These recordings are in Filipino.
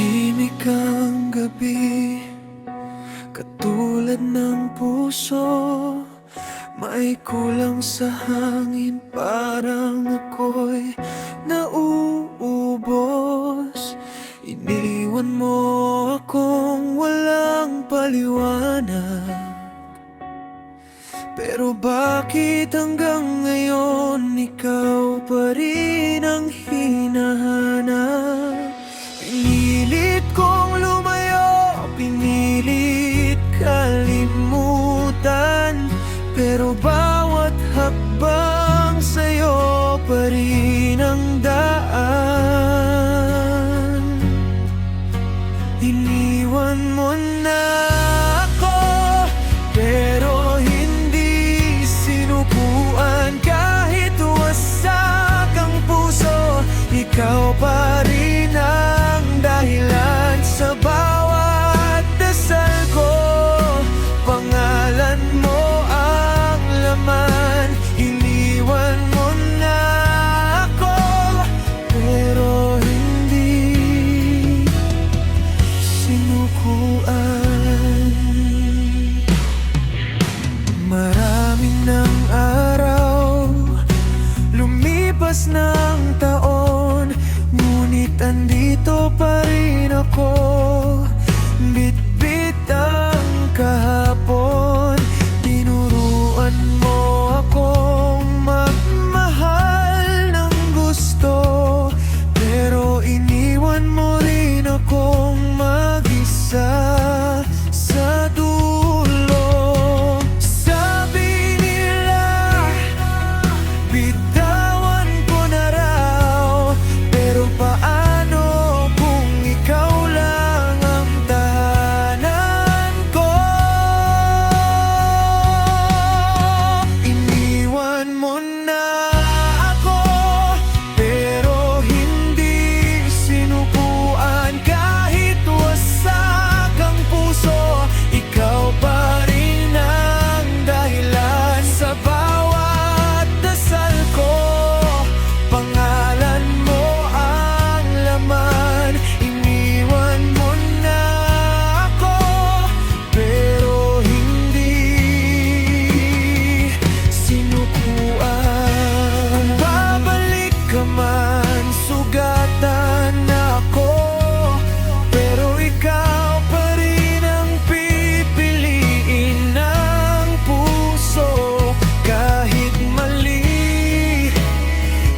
Tahimik ang gabi, katulad ng puso. May kulang sa hangin, parang ako'y nauubos. Iniwan mo akong walang paliwanag. Pero bakit hanggang ngayon ikaw pa rin ang hinahanap? Pinilit kong lumayo, pinilit kalimutan, pero bawat hakbang sa'yo pa rin ang daan. Iniwan mo na ako, pero hindi sinubuan. Kahit wasak ang puso, ikaw pa rin ang dahilan sa bawat dasal ko. Pangalan mo ang laman. Iniwan mo na ako, pero hindi sinukuan. Maraming ng araw, lumipas ng taon, ngunit andito pa rin ako. Bitbit ang kahapon, tinuruan mo akong magmahal ng gusto, pero iniwan mo rin akong mag-isa sa dulo. Sabi nila, bitawan ko na raw, pero paano kung ikaw lang ang tahanan ko? Iniwan mo na ako, pero hindi sinubuan. Kahit wasak ang puso, ikaw pa rin ang dahilan sa bawat dasal ko. Pangalan mo ang laman. Iniwan mo na ako, pero hindi sinukuan. Babalik ka man, sugatan ako, pero ikaw pa rin ang pipiliin ng puso. Kahit mali,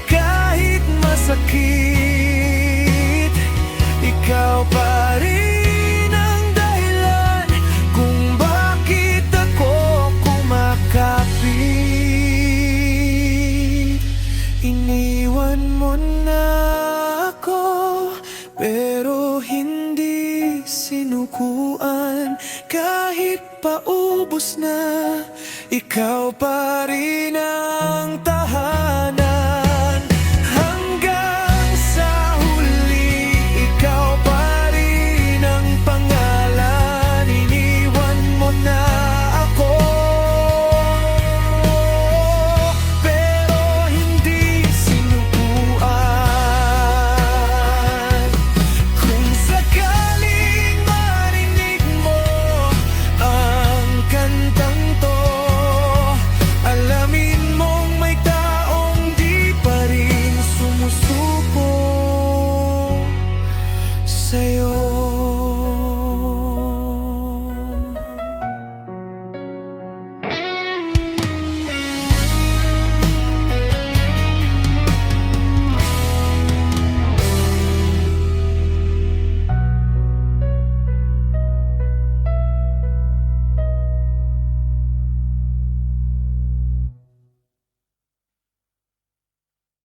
kahit masakit, ikaw pa rin ang dahilan kung bakit ako kumakapit. Iniwan mo na ako, pero hindi sinukuan. Kahit paubos na, ikaw pa rin ang